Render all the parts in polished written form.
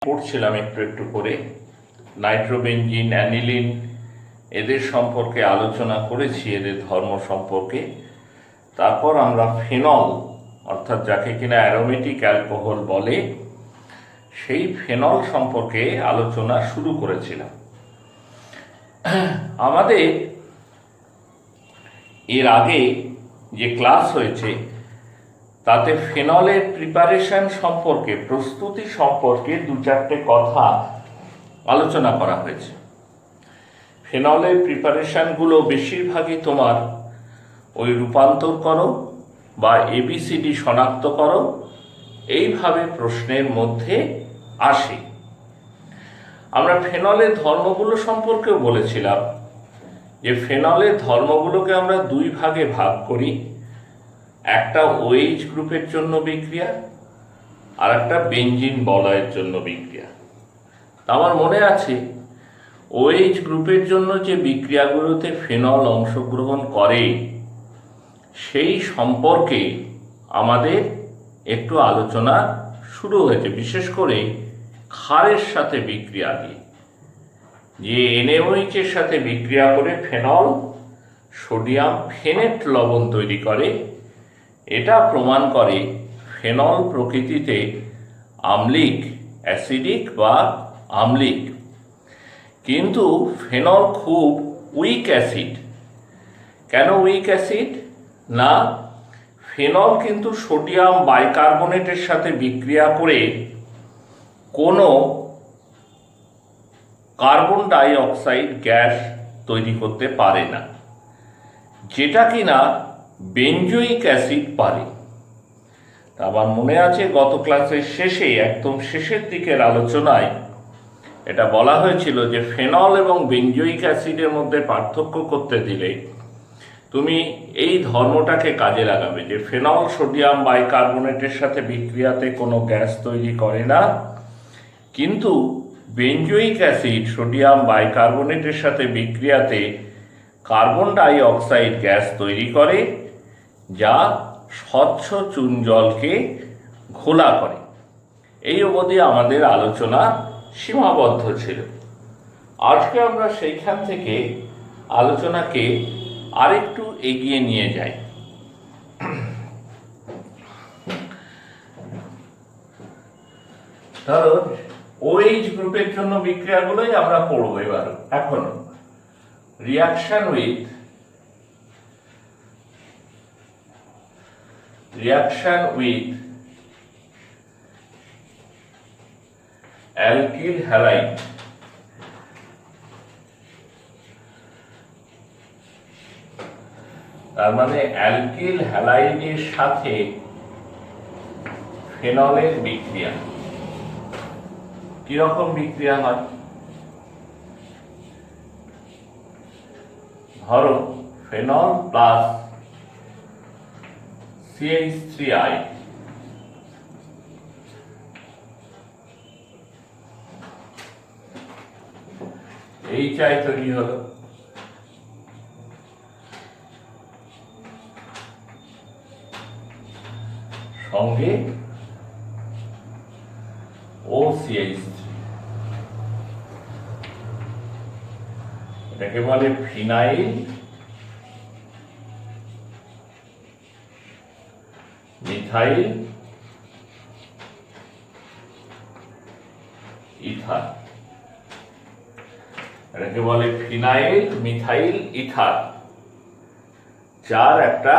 পড়ছিলাম একটু একটু করে, নাইট্রোবেনজিন, অ্যানিলিন, এদের সম্পর্কে আলোচনা করেছি, এদের ধর্ম সম্পর্কে। তারপর আমরা ফেনল, অর্থাৎ যাকে কিনা অ্যারোমেটিক অ্যালকোহল বলে, সেই ফেনল সম্পর্কে আলোচনা শুরু করেছিলাম। আমাদের এর আগে যে ক্লাস হয়েছে তাতে ফেনলের প্রিপারেশন সম্পর্কে, প্রস্তুতি সম্পর্কে দু চারটে কথা আলোচনা করা হয়েছে। ফেনলের প্রিপারেশনগুলো বেশিরভাগই তোমার ওই রূপান্তর করো বা এবিসিডি শনাক্ত করো, এইভাবে প্রশ্নের মধ্যে আসে। আমরা ফেনলের ধর্মগুলো সম্পর্কেও বলেছিলাম যে ফেনলের ধর্মগুলোকে আমরা দুই ভাগে ভাগ করি, একটা ওএইচ গ্রুপের জন্য বিক্রিয়া আর একটা বেঞ্জিন বলয়ের জন্য বিক্রিয়া। আমার মনে আছে ওএইচ গ্রুপের জন্য যে বিক্রিয়াগুলোতে ফেনল অংশগ্রহণ করে সেই সম্পর্কে আমাদের একটু আলোচনা শুরু হয়েছে, বিশেষ করে ক্ষারের সাথে বিক্রিয়া দিয়ে। যে NaOH এর সাথে বিক্রিয়া করে ফেনল সোডিয়াম ফেনেট লবণ তৈরি করে, এটা প্রমাণ করে ফেনল প্রকৃতিতে আম্লিক, অ্যাসিডিক বা আম্লিক। কিন্তু ফেনল খুব উইক অ্যাসিড। কেন উইক অ্যাসিড? না, ফেনল কিন্তু সোডিয়াম বাইকার্বনেটের সাথে বিক্রিয়া করে কোনো কার্বন ডাই অক্সাইড গ্যাস তৈরি করতে পারে না, যেটা কিনা বেঞ্জোইক অ্যাসিড পারে। আমার মনে আছে গত ক্লাসের শেষে, একদম শেষের দিকের আলোচনায় এটা বলা হয়েছিল যে ফেনল এবং বেঞ্জোইক অ্যাসিডের মধ্যে পার্থক্য করতে দিলে তুমি এই ধর্মটাকে কাজে লাগাবে যে ফেনল সোডিয়াম বাইকার্বনেটের সাথে বিক্রিয়াতে কোনো গ্যাস তৈরি করে না, কিন্তু বেঞ্জোইক অ্যাসিড সোডিয়াম বাইকার্বনেটের সাথে বিক্রিয়াতে কার্বন ডাই অক্সাইড গ্যাস তৈরি করে, যা স্বচ্ছ চুন জলকে ঘোলা করে। এই অবধি আমাদের আলোচনা সীমাবদ্ধ ছিল। আজকে আমরা সেইখান থেকে আলোচনাকে আরেকটু এগিয়ে নিয়ে যাই। ধরো OH গ্রুপের জন্য বিক্রিয়াগুলোই আমরা পড়বো এবার। এখন রিয়াকশন উইথ অ্যালকিল হ্যালাইড। তার মানে অ্যালকিল হ্যালাইডের সাথে ফেনলের বিক্রিয়া কিরকম বিক্রিয়া হয়? ধরো ফেনল প্লাস CH3I, HI তৈরি হলো, সঙ্গে OCH3, এটাকে বলে ফিনাইল মিথাইল ইথার। এটাকে বলে ফিনাইল মিথাইল ইথার, যার একটা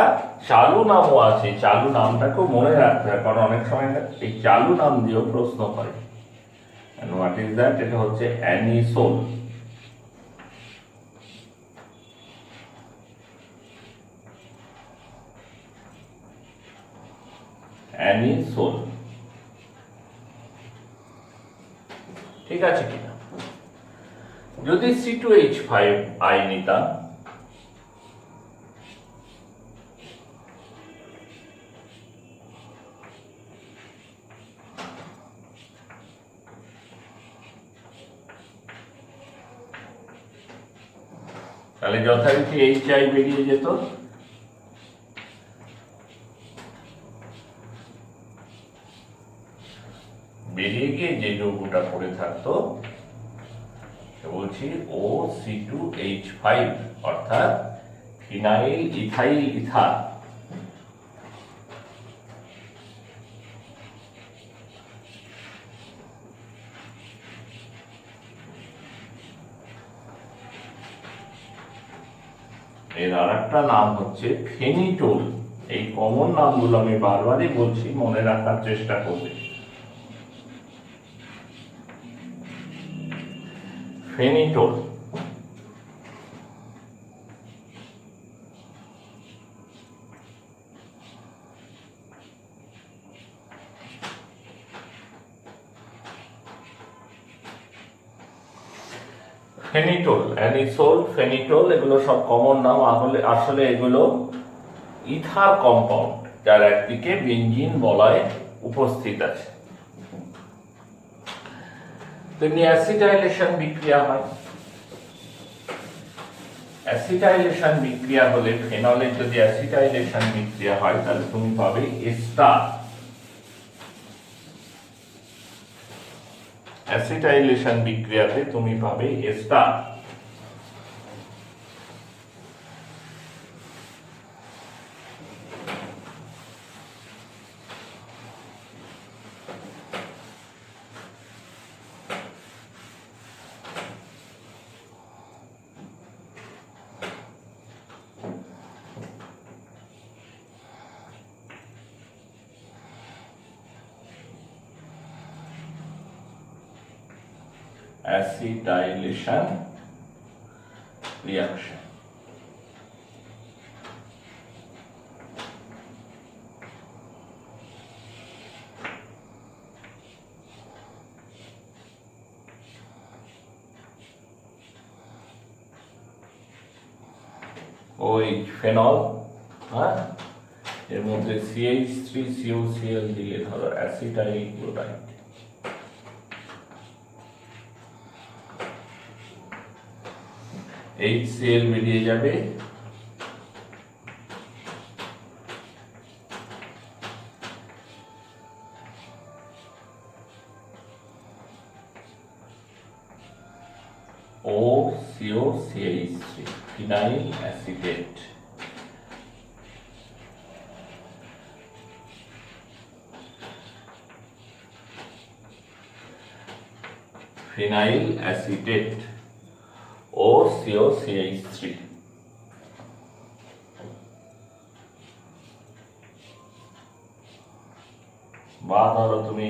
চালু নামও আছে। চালু নামটাকেও মনে রাখতে হয়, কারণ অনেক সময় এই চালু নাম দিয়েও প্রশ্ন হয়। What is that? এটা হচ্ছে অ্যানিসোল। অ্যানিসোল, ঠিক আছে কিনা? যদি C2H5I নিতাম, তাহলে যথারীতি HI বেরিয়ে যেত। বেরিয়ে গিয়ে যে যৌগটা পড়ে থাকতো বলছি OC2H5 অর্থাৎ ফিনাইল ইথাইল ইথার। এর আর একটা নাম হচ্ছে ফেনিটোল। এই কমন নামগুলো আমি বারবারই বলছি, মনে রাখার চেষ্টা করবে। ফেনিটোল ফেনিটোল, অ্যানিসোল, ফেনিটোল এগুলো সব কমন নাম। আসলে এগুলো ইথার কম্পাউন্ড, যার একদিকে বেঞ্জিন বলয় উপস্থিত আছে। তেমনি অ্যাসিটাইলেশন বিক্রিয়া হয়। অ্যাসিটাইলেশন বিক্রিয়া হলে ফেনলের যদি অ্যাসিটাইলেশন বিক্রিয়া হয় তাহলে তুমি পাবে এস্টার। অ্যাসিটাইলেশন বিক্রিয়াতে তুমি পাবে এস্টার। Acetylation reaction. ওই ফেনল, হ্যাঁ, এর মধ্যে CH3COCl দিলে ধরো অ্যাসিটাইল ক্লোরাইড। HCl বেরিয়ে যাবে, OCOCH3 phenyl acetate. Phenyl acetate OCOCH3। বা ধরো তুমি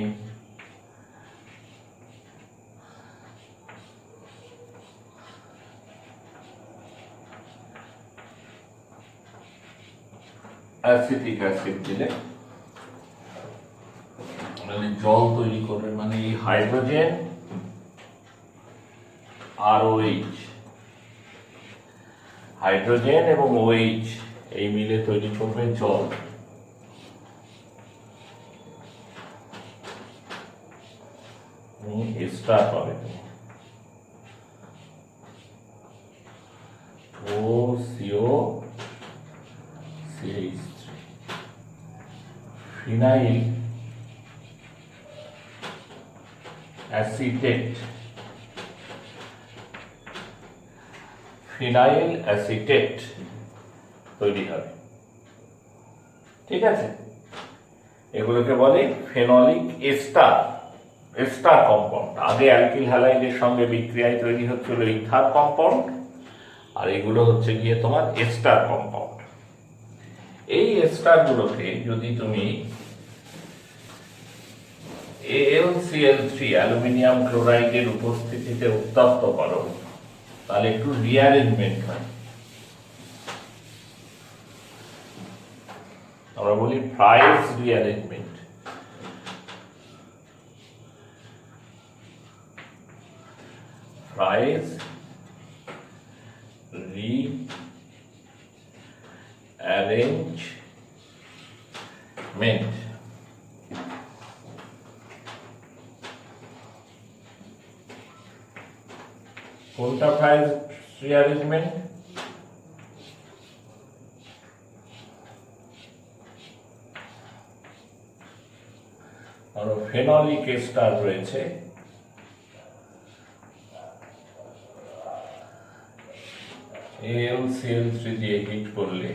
অ্যাসিটিক অ্যাসিড দিলে জল তৈরি করবে, মানে এই হাইড্রোজেন আর OH, হাইড্রোজেন এবং OH এই মিলে তৈরি করবে জল। এস্টার পাবে OCOCH3 phenyl acetate. Phenyl acetate তৈরি হবে। ঠিক আছে, এগুলোকে বলে ফেনলিক এস্টার, এস্টার কম্পাউন্ড। আগে অ্যালকিল হ্যালাইডের সঙ্গে বিক্রিয়ায় তৈরি হচ্ছিল ইথার কম্পাউন্ড, আর এগুলো হচ্ছে গিয়ে তোমার এস্টার কম্পাউন্ড। এই এস্টারগুলোকে যদি তুমি AlCl3 অ্যালুমিনিয়াম ক্লোরাইডের উপস্থিতিতে উত্তপ্ত করো তাহলে একটু রিঅ্যারেঞ্জমেন্ট হয়, আমরা বলি ফ্রাইস রিঅ্যারেঞ্জমেন্ট। Fries rearrangement. কোনটা ফ্রাইস রিঅ্যারেঞ্জমেন্ট? আরো ফেনলিক এস্টার রয়েছে, AlCl3 দিয়ে হিট করলে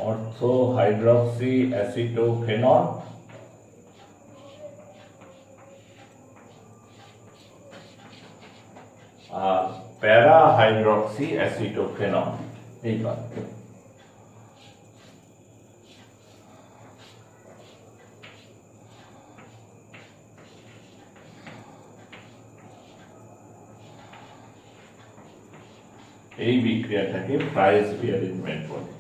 অর্থো হাইড্রক্সি অ্যাসিটোফেনল আর প্যারা হাইড্রক্সি অ্যাসিটোফেনল। এইবার এই বিক্রিয়াটাকে ফ্রাইস রিঅ্যারেঞ্জমেন্ট বলে।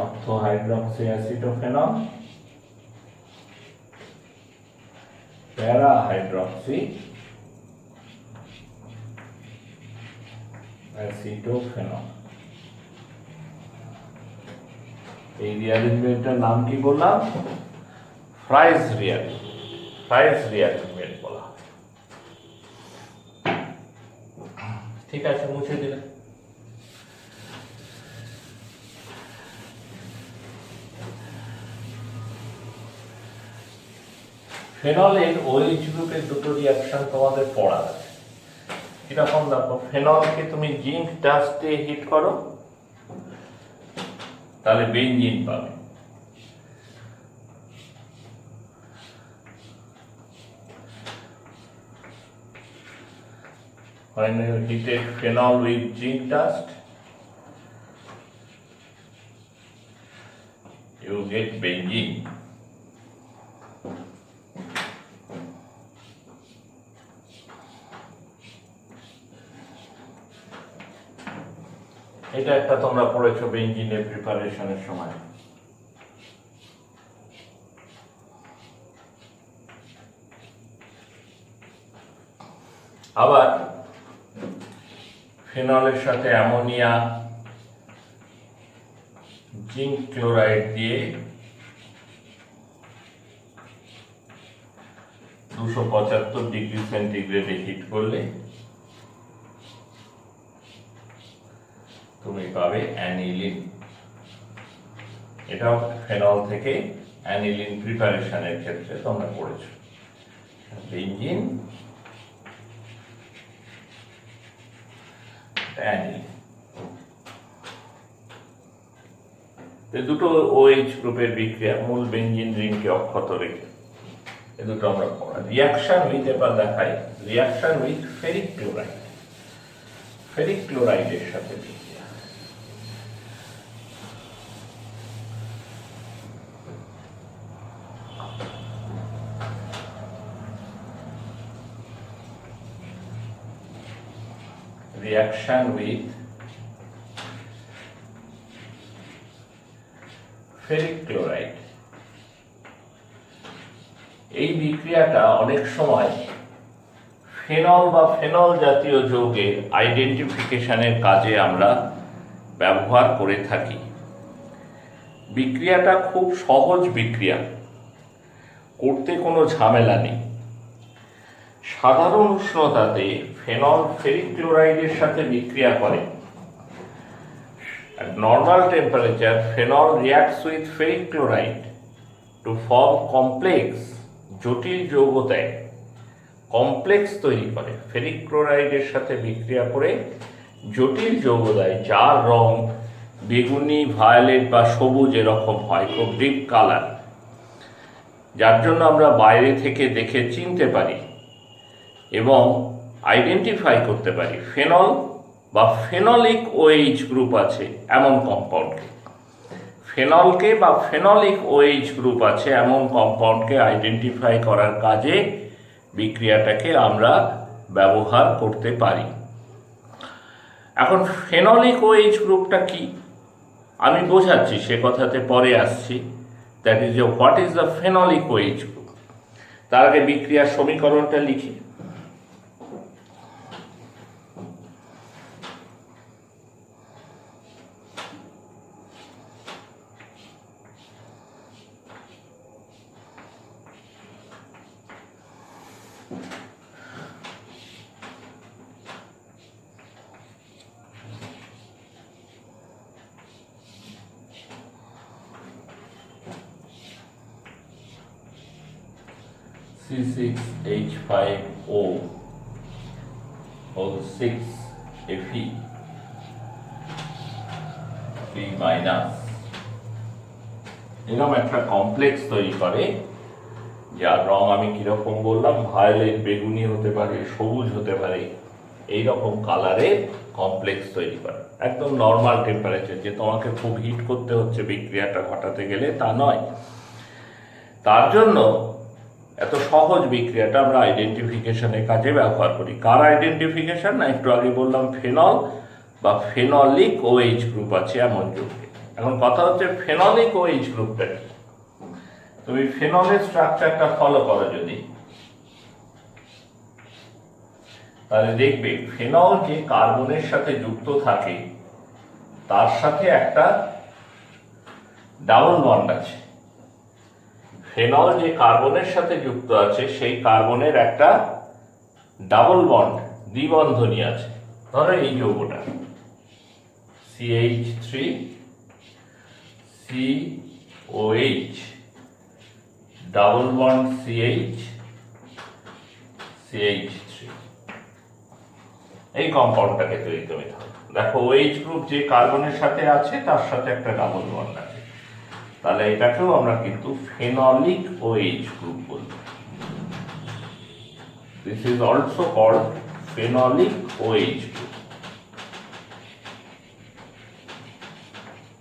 অর্থো হাইড্রক্সি অ্যাসিটোফেনল, প্যারা হাইড্রক্সি অ্যাসিটোফেনল। এই রিঅ্যারেঞ্জমেন্টের নাম কি বললাম? ফ্রাইস রিঅ্যারেঞ্জমেন্ট বলা। ঠিক আছে, মুছে দিলাম। ফেনলের OH গ্রুপের দুটো রিঅ্যাকশন তোমাদের পড়া আছে। কিরকম দেখো, ফেনলকে তুমি জিঙ্ক ডাস্ট দিয়ে হিট করো, তাহলে বেনজিন পাবে। When you heated phenol with zinc dust, you get benzene. এটা একটা তোমরা পড়েছো বেনজিনের প্রিপারেশনের সময়। আবার ফেনলের সাথে অ্যামোনিয়া, জিঙ্ক ক্লোরাইড দিয়ে 275 ডিগ্রি সেন্টিগ্রেডে হিট করলে তুমি পাবে অ্যানিলিন। এটাও ফেনল থেকে অ্যানিলিন প্রিপারেশনের ক্ষেত্রে তোমরা পড়েছো। বেনজিন, অ্যানিলিন, এই দুটো OH গ্রুপের বিক্রিয়া মূল বেনজিন রিংকে অক্ষত রেখে এই দুটো আমরা পড়া। রিয়াকশন উইথ এবার দেখাই, reaction with ferric chloride. Ferric ক্লোরাইডের সাথে বিক্রিয়া, reaction with ferric chloride। এই বিক্রিয়াটা অনেক সময় ফেনল বা ফেনল জাতীয় যৌগের আইডেন্টিফিকেশনের কাজে আমরা ব্যবহার করে থাকি। বিক্রিয়াটা খুব সহজ বিক্রিয়া, করতে কোনো ঝামেলা নেই। সাধারণ উষ্ণতাতে ফেনল ফেরিক ক্লোরাইডের সাথে বিক্রিয়া করে। At normal temperature, phenol reacts with ferric chloride to form complex, জটিল যৌগ দেয়, কমপ্লেক্স তৈরি করে। ফেরিক ক্লোরাইডের সাথে বিক্রিয়া করে জটিল যৌগ দেয়, যার রং বেগুনি, ভায়োলেট বা সবুজ এরকম হয়, খুব ডিপ কালার, যার জন্য আমরা বাইরে থেকে দেখে চিনতে পারি এবং আইডেন্টিফাই করতে পারি ফেনল বা ফেনলিক OH গ্রুপ আছে এমন কম্পাউন্ডকে। ফেনলকে বা ফেনলিক OH গ্রুপ আছে এমন কম্পাউন্ডকে আইডেন্টিফাই করার কাজে বিক্রিয়াটাকে আমরা ব্যবহার করতে পারি। এখন ফেনলিক OH গ্রুপটা কি আমি বোঝাচ্ছি, সে কথাতে পরে আসছি। That is what is the phenolic OH group. তার আগে বিক্রিয়ার সমীকরণটা লিখি। C6H5O whole 6 Fe 3 মাইনাস এরকম একটা কমপ্লেক্স তৈরি করে, যার রং আমি কিরকম বললাম, ভায়োলেট, বেগুনি হতে পারে, সবুজ হতে পারে, এইরকম কালারের কমপ্লেক্স তৈরি করে। একদম নর্মাল টেম্পারেচার, যে তোমাকে খুব হিট করতে হচ্ছে বিক্রিয়াটা ঘটাতে গেলে তা নয়। তার জন্য এত সহজ বিক্রিয়াটা আমরা আইডেন্টিফিকেশনের কাজে ব্যবহার করি। কার আইডেন্টিফিকেশন? না, একটু আগে বললাম ফেনল বা ফেনলিক OH গ্রুপ আছে এমন যৌগে। এখন কথা হচ্ছে ফেনলিক OH গ্রুপটা কি? তুমি ফেনলের স্ট্রাকচারটা ফলো করো যদি, তাহলে দেখবে ফেনল যে কার্বনের সাথে যুক্ত থাকে তার সাথে একটা ডাবল বন্ড আছে। ফেনল যে কার্বনের সাথে যুক্ত আছে সেই কার্বনের একটা ডাবল বন্ড, দ্বিবন্ধনী আছে। ধরো এই যৌগটা CH3 COH double bond CH3, এই কম্পাউন্ডটাকে তৈরি করে দেখো OH গ্রুপ যে কার্বনের সাথে আছে তার সাথে একটা ডাবল বন্ড আছে, তাহলে এটাকেও আমরা কিন্তু ফেনলিক OH গ্রুপ বলবো। This is also called phenolic OH group.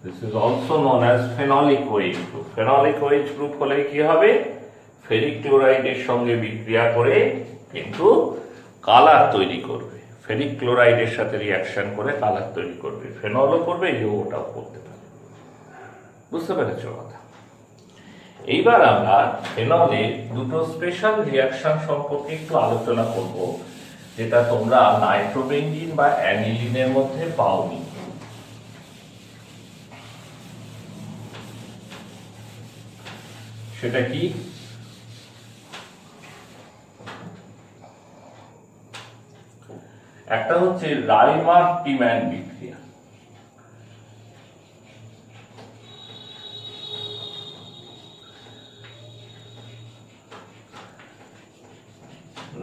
This is also known as phenolic OH group. Phenolic OH group হলে কি হবে? ফেরিক ক্লোরাইডের সঙ্গে বিক্রিয়া করে কিন্তু কালার তৈরি করবে। ফেরিক ক্লোরাইডের সাথে রিঅ্যাকশন করে কালার তৈরি করবে। ফেনলও করবে, ওটাও করতে পারে। বুঝতে পেরেছ কথা? এইবার আমরা ফেনলের দুটো স্পেশাল রিঅ্যাকশন সম্পর্কে একটু আলোচনা করব, যেটা তোমরা নাইট্রোবেনজিন বা অ্যানিলিনের মধ্যে পাওনি। সেটা কি? একটা হচ্ছে রাইমার-টিম্যান বিক্রিয়া।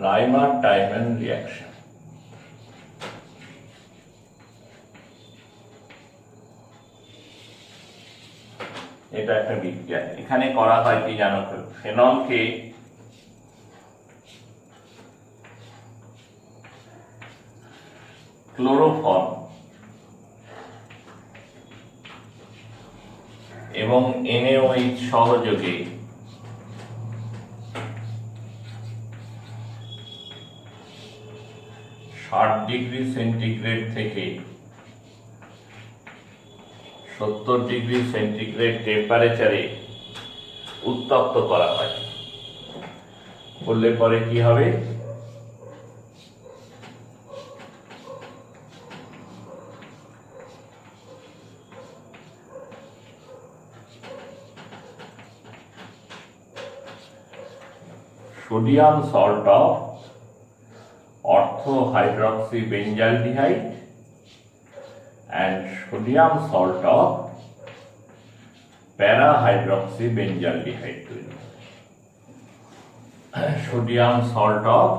রাইমার-টিম্যান রিঅ্যাকশন। এটা একটা বিক্রিয়া। এখানে করা হয় কি জানো? ফেনলকে ক্লোরোফর্ম এবং NaOH সহযোগে 60 ডিগ্রি সেন্টিগ্রেড থেকে 70 ডিগ্রি সেন্টিগ্রেড টেম্পারেচারে উত্তপ্ত করা হয়। করলে পরে কি হবে? Sodium salt of ortho-hydroxybenzyaldehyde and sodium salt of para-hydroxybenzyaldehyde তৈরি। সোডিয়াম সল্ট অফ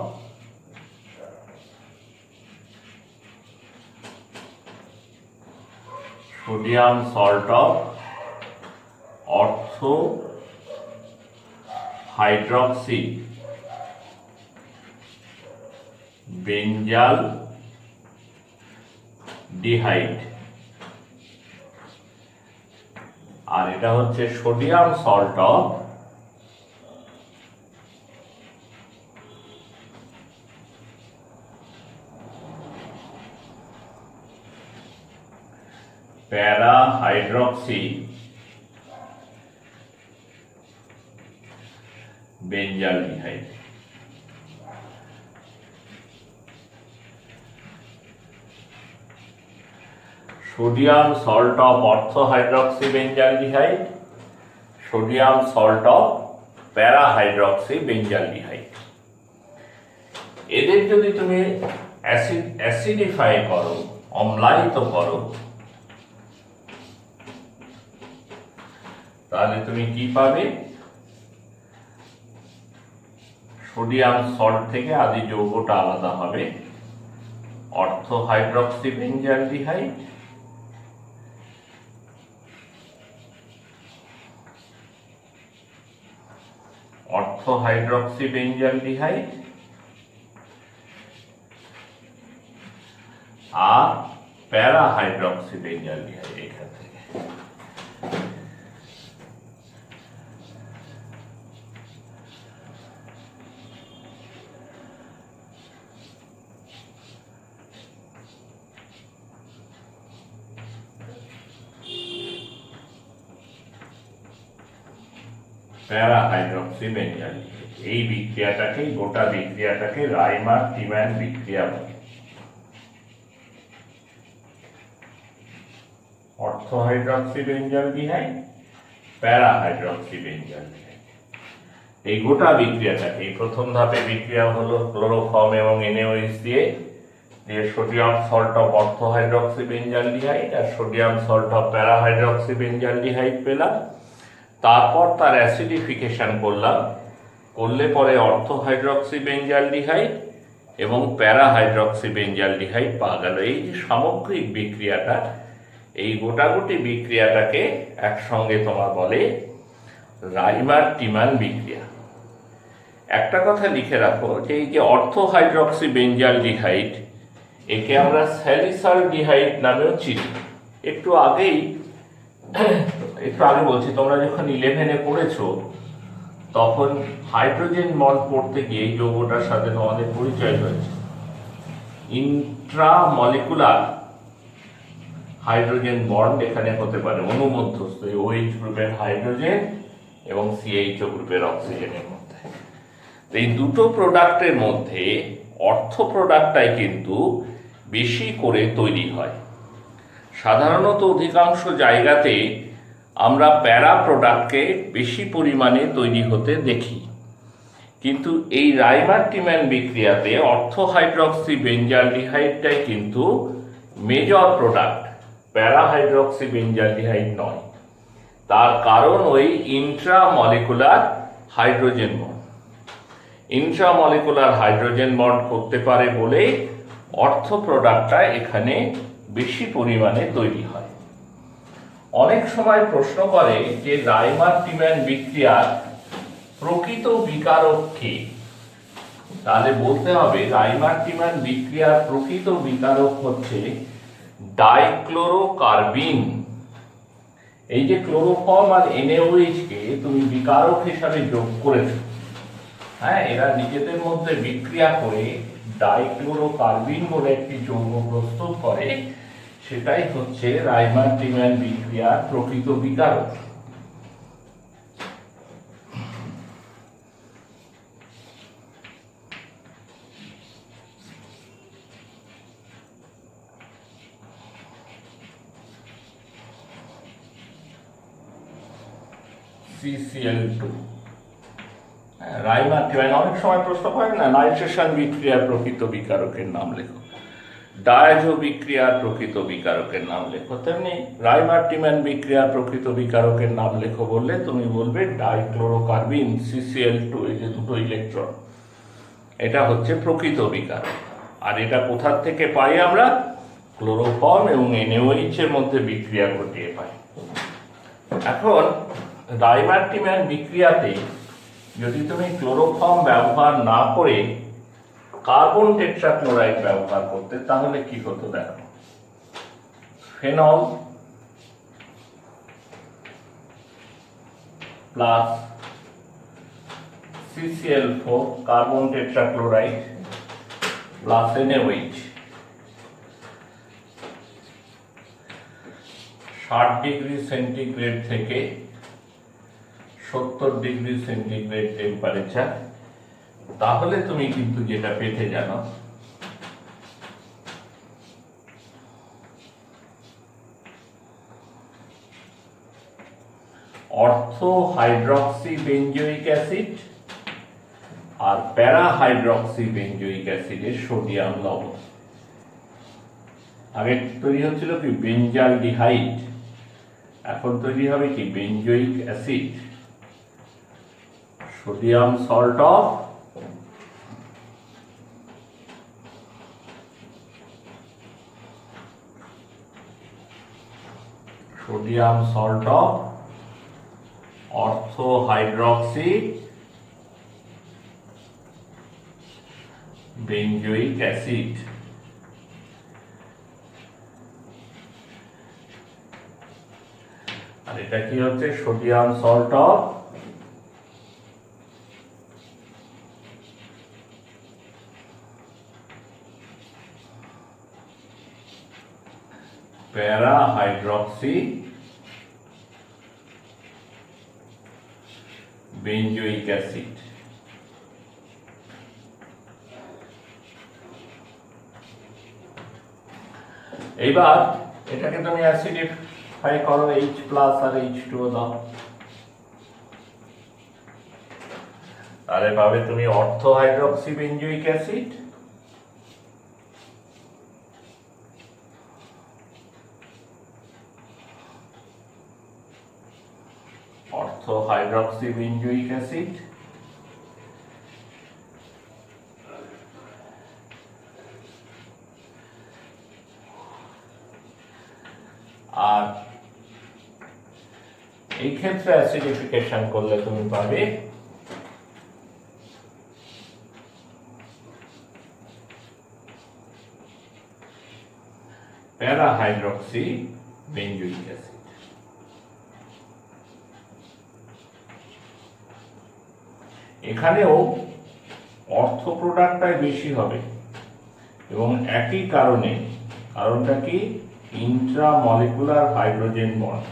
ortho-hydroxybenzyaldehyde, আর এটা হচ্ছে sodium salt of para-hydroxybenzyaldehyde। Sodium salt of ortho-hydroxybenzyaldehyde, sodium salt of para-hydroxybenzyaldehyde। এদের যদি তুমি অ্যাসিডিফাই করো, অম্লায়িত করো, তাহলে তুমি কি পাবে? সোডিয়াম সল্ট থেকে আদি যৌগটা আলাদা হবে ortho hydroxy benzaldehyde, ortho hydroxy benzaldehyde আর প্যারা হাইড্রক্সি বেঞ্জালডিহাইড। এখান থেকে প্যারা হাইড্রক্সি বেঞ্জালডিহাইড। এই বিক্রিয়াটাকে, গোটা বিক্রিয়াটাকে রাইমার টিম্যান বিক্রিয়া বলে। অর্থো হাইড্রক্সি বেঞ্জালডিহাইড, প্যারা হাইড্রক্সি বেঞ্জালডিহাইড। এই গোটা বিক্রিয়াটাকে, প্রথম ধাপে বিক্রিয়া হলো ক্লোরোফর্ম এবং NaOH দিয়ে sodium salt of ortho hydroxy benzaldehyde আর sodium salt of para hydroxy benzaldehyde পেলাম। তারপর তার অ্যাসিডিফিকেশন করলে পরে অর্থো হাইড্রক্সি বেঞ্জালডিহাইড এবং প্যারা হাইড্রক্সি বেঞ্জালডিহাইড পাওয়া গেল। এই যে সামগ্রিক বিক্রিয়াটা, এই গোটাগুটি বিক্রিয়াটাকে একসঙ্গে তোমার বলে রাইমার টিম্যান বিক্রিয়া। একটা কথা লিখে রাখো যে এই যে অর্থো হাইড্রক্সি বেঞ্জালডিহাইড, একে আমরা স্যালিসালডিহাইড নামেও চিনি। একটু আগে বলছি, তোমরা যখন 11-এ পড়েছো তখন হাইড্রোজেন বন্ড পড়তে গিয়ে এই যৌগটার সাথে তোমাদের পরিচয় হয়েছে। ইন্ট্রামলিকুলার হাইড্রোজেন বন্ড এখানে হতে পারে অনুমধ্যস্থ OH গ্রুপের হাইড্রোজেন এবং CHO গ্রুপের অক্সিজেনের মধ্যে। এই দুটো প্রোডাক্টের মধ্যে অর্থো প্রোডাক্টটাই কিন্তু বেশি করে তৈরি হয়। সাধারণত অধিকাংশ জায়গাতে আমরা প্যারা প্রোডাক্টকে বেশি পরিমাণে তৈরি হতে দেখি, কিন্তু এই রাইমার টিম্যান বিক্রিয়াতে অর্থো হাইড্রক্সি বেঞ্জালডিহাইডটাই কিন্তু মেজর প্রোডাক্ট, প্যারা হাইড্রক্সি বেঞ্জালডিহাইড নয়। তার কারণ ওই intramolecular hydrogen bond. Intramolecular hydrogen bond করতে পারে বলেই অর্থো প্রোডাক্টটা এখানে বেশি পরিমাণে তৈরি হয়। অনেক সময় প্রশ্ন করে যে রাইমার টিম্যান বিক্রিয়ার প্রকৃত বিকারক কে? তাহলে বলতে হবে রাইমার টিম্যান বিক্রিয়ার প্রকৃত বিকারক হচ্ছে ডাইক্লোরোকার্বিন। এই যে ক্লোরোফর্ম আর NaOH কে তুমি বিকারক হিসাবে যোগ করেছো, হ্যাঁ, এরা নিজেদের মধ্যে বিক্রিয়া করে ডাইক্লোরোকার্বিন বলে একটি যৌগ প্রস্তুত করে। সেটাই হচ্ছে রাইমার টিম্যান বিক্রিয়ার প্রকৃত বিকারক। CCl2 রাইমার টিম্যান। অনেক সময় প্রশ্ন করে না, নাইট্রেশন বিক্রিয়ার প্রকৃত বিকারকের নাম লেখো, ডায়াজো বিক্রিয়ার প্রকৃত বিকারকের নাম লেখো। তেমনি রাইমার টিম্যান বিক্রিয়ার প্রকৃত বিকারকের নাম লেখো বললে তুমি বলবে ডাইক্লোরোকার্বিন CCl2, এই যে দুটো ইলেকট্রন, এটা হচ্ছে প্রকৃত বিকারক। আর এটা কোথার থেকে পাই আমরা? ক্লোরোফর্ম এবং NaOH এর মধ্যে বিক্রিয়া ঘটিয়ে পাই। এখন রাইমার টিম্যান বিক্রিয়াতে যদি তুমি ক্লোরোফর্ম ব্যবহার না করে কার্বন টেট্রাক্লোরাইড ব্যবহার করতে, তাহলে কি হতো দেখো। Phenol plus CCl4 carbon tetrachloride plus NaOH 60 degree centigrade থেকে 70 ডিগ্রি সেন্টিগ্রেড টেম্পারেচার, তাহলে তুমি কিন্তু যেটা পেতে জানো অর্থো হাইড্রক্সি বেঞ্জোইক অ্যাসিড আর প্যারা হাইড্রক্সি বেঞ্জোইক অ্যাসিডের সোডিয়াম লবণ। আগে তৈরি হচ্ছিল কি বেঞ্জালডিহাইড, এখন তৈরি হবে কি benzoic acid, sodium salt of sodium salt of ortho hydroxy benzoic acid. আর এটা কি হচ্ছে sodium salt of para hydroxy benzoic acid. এইবার এটাকে তুমি অ্যাসিডিফাই করো, H+ আর H2O দাও, তাহলে পাবে তুমি ortho hydroxy benzoic acid ortho hydroxy benzoic acid আর এই ক্ষেত্রে অ্যাসিডিফিকেশন করলে তুমি পাবে প্যারা হাইড্রক্সি বেঞ্জোইক অ্যাসিড। এখানেও অর্থ প্রোডাক্টটাই বেশি হবে এবং একই কারণে, কারণটা কি, ইন্ট্রামলিকুলার হাইড্রোজেন বন্ড।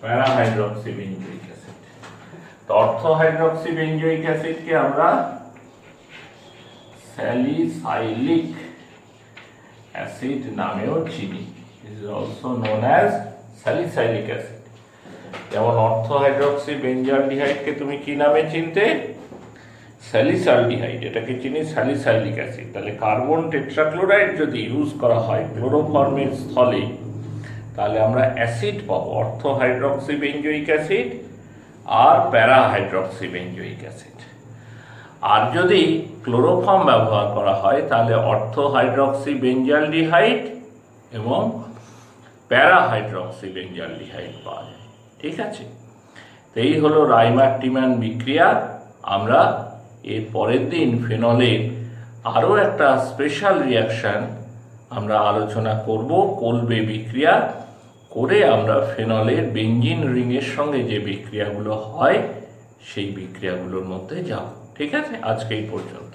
প্যারা হাইড্রক্সি বেঞ্জোইক অ্যাসিড। তো অর্থো হাইড্রক্সি বেঞ্জোইক অ্যাসিডকে আমরা স্যালিসাইলিক অ্যাসিড নামেও চিনি। It is also known as salicylic acid. যেমন অর্থো হাইড্রক্সি বেঞ্জালডিহাইডকে তুমি কি নামে চিনতে? স্যালিসালডিহাইড। এটাকে চিনি স্যালিসাইলিক অ্যাসিড। তাহলে কার্বন টেট্রাক্লোরাইড যদি ইউজ করা হয় ক্লোরোফর্মের স্থলে, তাহলে আমরা অ্যাসিড পাবো অর্থো হাইড্রক্সি বেঞ্জোইক অ্যাসিড আর প্যারা হাইড্রক্সি বেঞ্জোইক অ্যাসিড। আর যদি ক্লোরোফর্ম ব্যবহার করা হয় তাহলে অর্থো হাইড্রক্সি বেঞ্জালডিহাইড এবং প্যারা হাইড্রক্সি বেঞ্জালডিহাইড পাওয়া যায়। ঠিক আছে, তো এই হলো রাইমার-টিম্যান বিক্রিয়া। আমরা এর পরের দিন ফেনলের আরও একটা স্পেশাল রিয়াকশান আমরা আলোচনা করব, কোলবে বিক্রিয়া করে আমরা ফেনলের বেঞ্জিন রিংয়ের সঙ্গে যে বিক্রিয়াগুলো হয় সেই বিক্রিয়াগুলোর মধ্যে যাব। ঠিক আছে, আজকে এই পর্যন্ত।